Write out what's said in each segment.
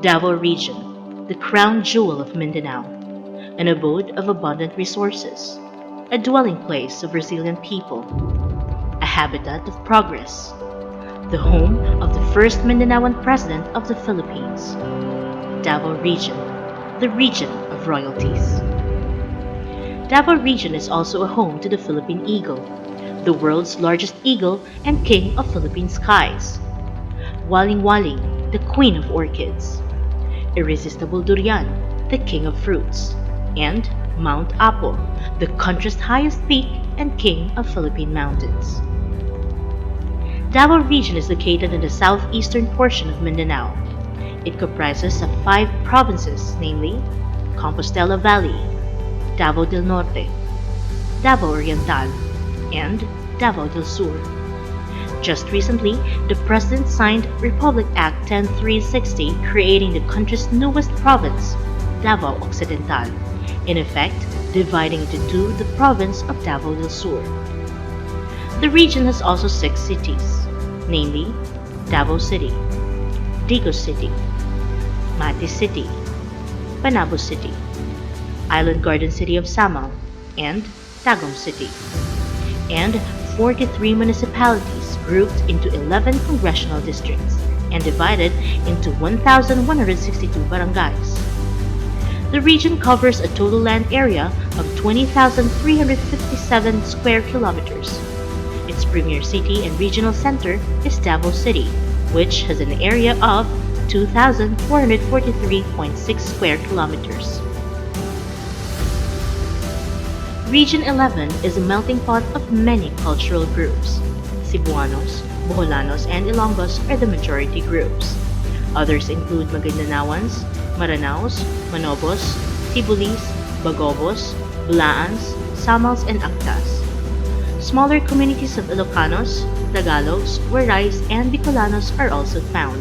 Davao Region, the crown jewel of Mindanao, an abode of abundant resources, a dwelling place of resilient people, a habitat of progress, the home of the first Mindanaoan President of the Philippines. Davao Region, the region of royalties. Davao Region is also a home to the Philippine eagle, the world's largest eagle and king of Philippine skies. Waling Waling, the queen of orchids. Irresistible Durian, the king of fruits. And Mount Apo, the country's highest peak and king of Philippine mountains. Davao Region is located in the southeastern portion of Mindanao. It comprises of 5 provinces, namely Compostela Valley, Davao del Norte, Davao Oriental, and Davao del Sur. Just recently, the President signed Republic Act 10360 creating the country's newest province, Davao Occidental, in effect dividing into 2 the province of Davao del Sur. The region has also 6 cities, namely Davao City, Digos City, Mati City, Panabo City, Island Garden City of Samar, and Tagum City, and 43 municipalities grouped into 11 congressional districts and divided into 1,162 barangays. The region covers a total land area of 20,357 square kilometers. Its premier city and regional center is Davao City, which has an area of 2,443.6 square kilometers. Region 11 is a melting pot of many cultural groups. Cebuanos, Boholanos, and Ilonggos are the majority groups. Others include Magandanaoans, Maranaos, Manobos, Tibulis, Bagobos, Bulaans, Samals, and Actas. Smaller communities of Ilocanos, Tagalogs, Warais, and Bicolanos are also found.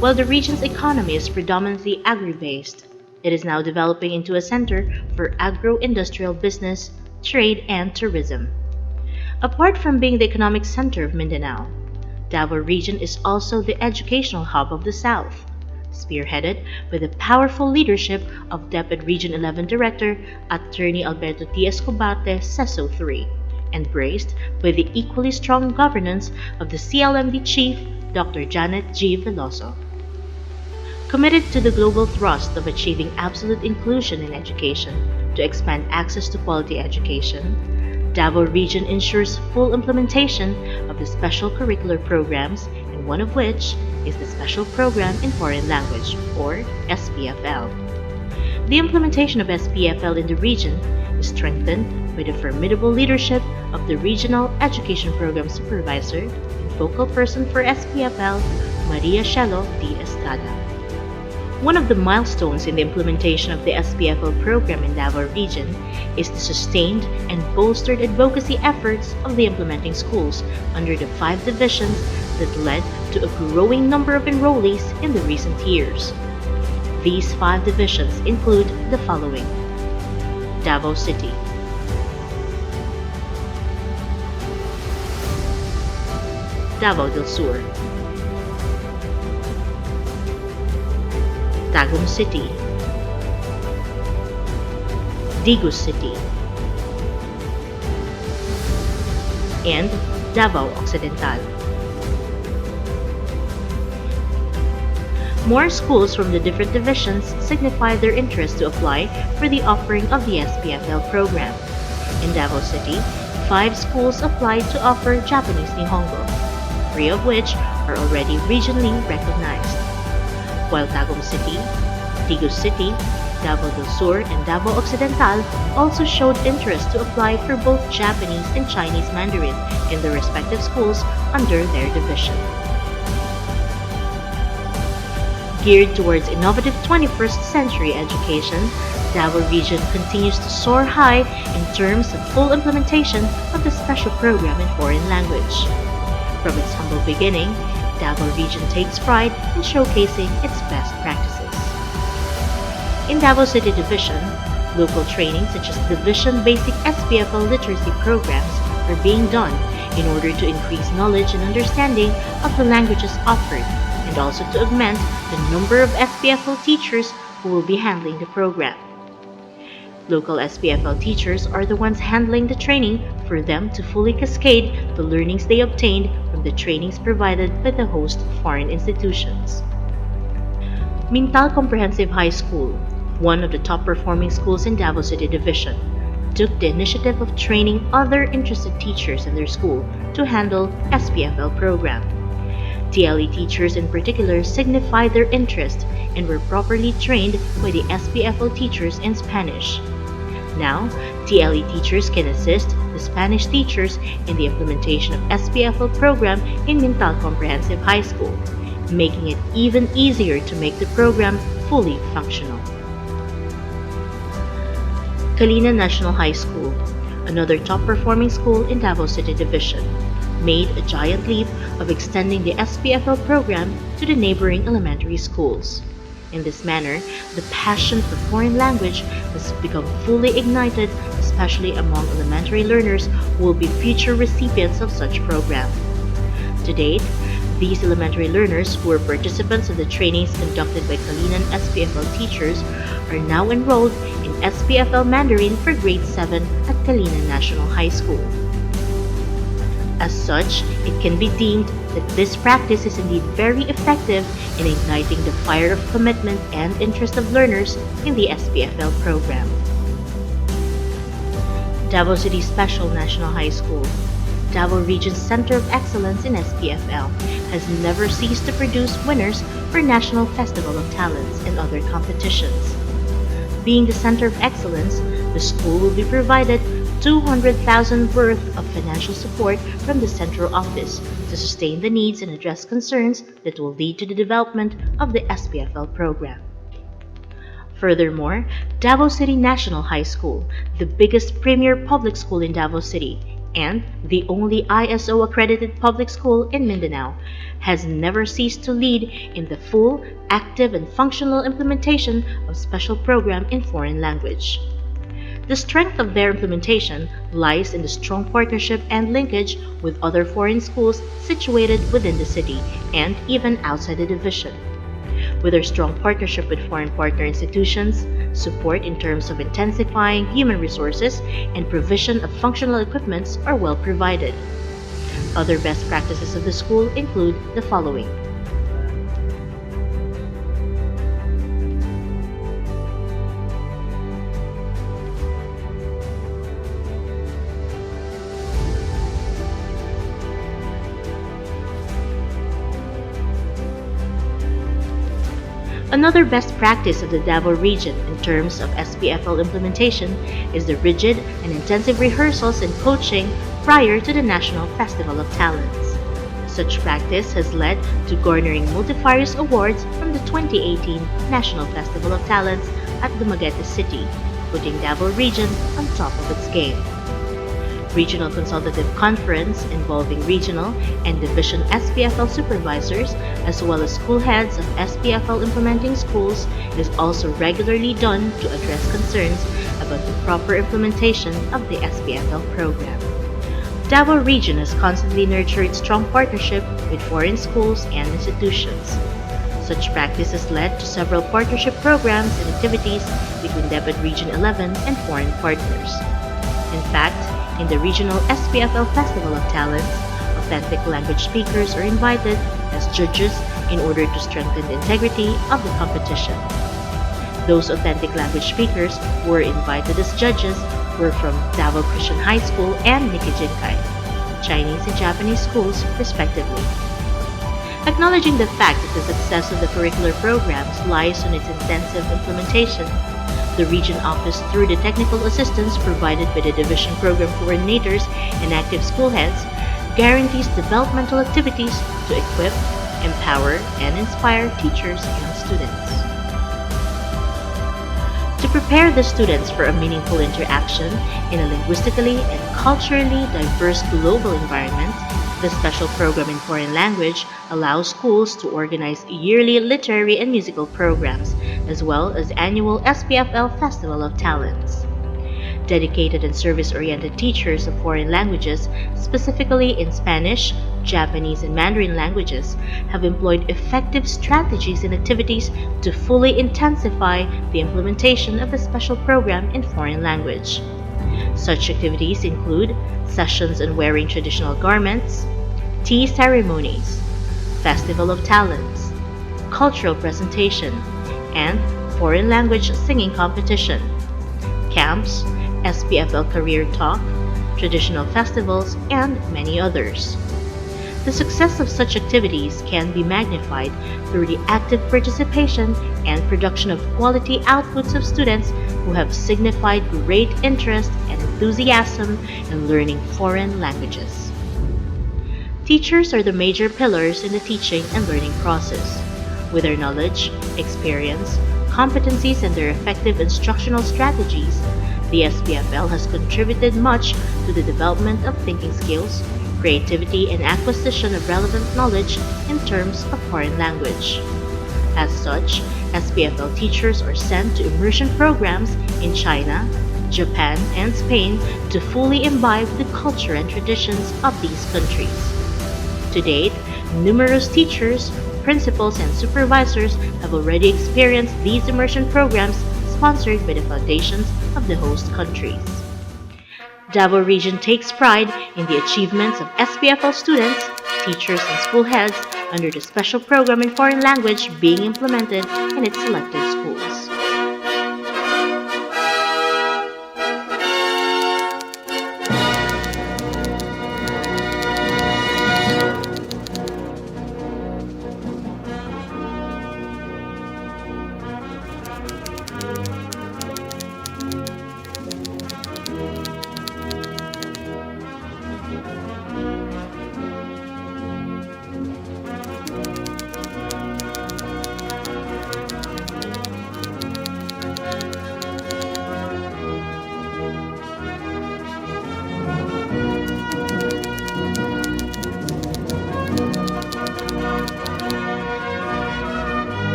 While the region's economy is predominantly agri-based, it is now developing into a center for agro-industrial business, trade, and tourism. Apart from being the economic center of Mindanao, Davao Region is also the educational hub of the South, spearheaded by the powerful leadership of DepEd Region 11 Director Attorney Alberto T. Escobarte Seso III, and braced by the equally strong governance of the CLMD Chief Dr. Janet G. Veloso. Committed to the global thrust of achieving absolute inclusion in education to expand access to quality education, Davao Region ensures full implementation of the special curricular programs, and one of which is the Special Program in Foreign Language, or SPFL. The implementation of SPFL in the region is strengthened by the formidable leadership of the Regional Education Program Supervisor and focal person for SPFL, Maria Shelo D. Estrada. One of the milestones in the implementation of the SPFL program in Davao Region is the sustained and bolstered advocacy efforts of the implementing schools under the 5 divisions that led to a growing number of enrollees in the recent years. These 5 divisions include the following: Davao City, Davao del Sur, Tagum City, Digos City, and Davao Occidental. More schools from the different divisions signified their interest to apply for the offering of the SPFL program. In Davao City, 5 schools applied to offer Japanese Nihongo, 3 of which are already regionally recognized. While Tagum City, Digos City, Davao del Sur, and Davao Occidental also showed interest to apply for both Japanese and Chinese Mandarin in their respective schools under their division. Geared towards innovative 21st century education, Davao Region continues to soar high in terms of full implementation of the special program in foreign language. From its humble beginning, Davao Region takes pride in showcasing its best practices. In Davao City Division, Local training such as Division Basic SPFL literacy programs are being done in order to increase knowledge and understanding of the languages offered and also to augment the number of SPFL teachers who will be handling the program. Local SPFL teachers are the ones handling the training for them to fully cascade the learnings they obtained from the trainings provided by the host foreign institutions. Mintal Comprehensive High School, one of the top performing schools in Davao City Division, took the initiative of training other interested teachers in their school to handle SPFL program. TLE teachers in particular signified their interest and were properly trained by the SPFL teachers in Spanish. Now, TLE teachers can assist the Spanish teachers in the implementation of SPFL program in Mintal Comprehensive High School, making it even easier to make the program fully functional. Kalina National High School, another top-performing school in Davao City Division, made a giant leap of extending the SPFL program to the neighboring elementary schools. In this manner, the passion for foreign language has become fully ignited, especially among elementary learners who will be future recipients of such program. To date, these elementary learners who were participants in the trainings conducted by Kalinan SPFL teachers are now enrolled in SPFL Mandarin for grade 7 at Kalinan National High School. As such, it can be deemed that this practice is indeed very effective in igniting the fire of commitment and interest of learners in the SPFL program. Davao City Special National High School, Davao Region's Center of Excellence in SPFL, has never ceased to produce winners for National Festival of Talents and other competitions. Being the Center of Excellence, the school will be provided 200,000 worth of financial support from the central office to sustain the needs and address concerns that will lead to the development of the SPFL program. Furthermore, Davao City National High School, the biggest premier public school in Davao City and the only ISO-accredited public school in Mindanao, has never ceased to lead in the full, active, and functional implementation of special program in foreign language. The strength of their implementation lies in the strong partnership and linkage with other foreign schools situated within the city and even outside the division. With their strong partnership with foreign partner institutions, support in terms of intensifying human resources, and provision of functional equipments are well provided. Other best practices of the school include the following. Another best practice of the Davao region in terms of SPFL implementation is the rigid and intensive rehearsals and coaching prior to the National Festival of Talents. Such practice has led to garnering multifarious awards from the 2018 National Festival of Talents at Dumaguete City, putting Davao region on top of its game. Regional Consultative Conference involving regional and division SPFL supervisors as well as school heads of SPFL implementing schools is also regularly done to address concerns about the proper implementation of the SPFL program. Davao region has constantly nurtured strong partnership with foreign schools and institutions. Such practice has led to several partnership programs and activities between DepEd Region 11 and foreign partners. In fact, in the regional SPFL Festival of Talents, authentic language speakers are invited as judges in order to strengthen the integrity of the competition. Those authentic language speakers who were invited as judges were from Davao Christian High School and Nikijinkai, Chinese and Japanese schools respectively. Acknowledging the fact that the success of the curricular programs lies on its intensive implementation, the Region Office, through the technical assistance provided by the Division Program Coordinators and active school heads, guarantees developmental activities to equip, empower, and inspire teachers and students. To prepare the students for a meaningful interaction in a linguistically and culturally diverse global environment, the special program in foreign language allows schools to organize yearly literary and musical programs as well as annual SPFL Festival of Talents. Dedicated and service-oriented teachers of foreign languages, specifically in Spanish, Japanese, and Mandarin languages, have employed effective strategies and activities to fully intensify the implementation of the special program in foreign language. Such activities include sessions on wearing traditional garments, tea ceremonies, festival of talents, cultural presentation, and foreign language singing competition, camps, SPFL career talk, traditional festivals, and many others. The success of such activities can be magnified through the active participation and production of quality outputs of students who have signified great interest and enthusiasm in learning foreign languages. Teachers are the major pillars in the teaching and learning process. With their knowledge, experience, competencies, and their effective instructional strategies, the SPFL has contributed much to the development of thinking skills, creativity, and acquisition of relevant knowledge in terms of foreign language. As such, SPFL teachers are sent to immersion programs in China, Japan, and Spain to fully imbibe the culture and traditions of these countries. To date, numerous teachers, principals, and supervisors have already experienced these immersion programs sponsored by the foundations of the host countries. Davao Region takes pride in the achievements of SPFL students, teachers, and school heads under the special program in foreign language being implemented in its selected schools.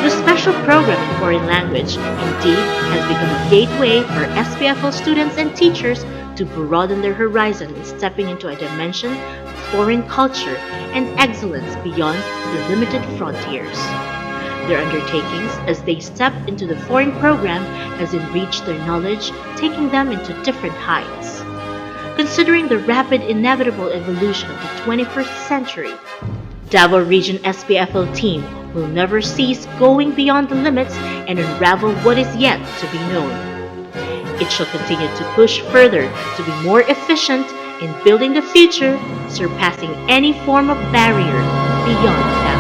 The special program in foreign language indeed has become a gateway for SPFL students and teachers to broaden their horizon in stepping into a dimension of foreign culture and excellence beyond their limited frontiers. Their undertakings as they step into the foreign program has enriched their knowledge, taking them into different heights. Considering the rapid inevitable evolution of the 21st century, Davao Region SPFL team will never cease going beyond the limits and unravel what is yet to be known. It shall continue to push further to be more efficient in building the future, surpassing any form of barrier beyond that.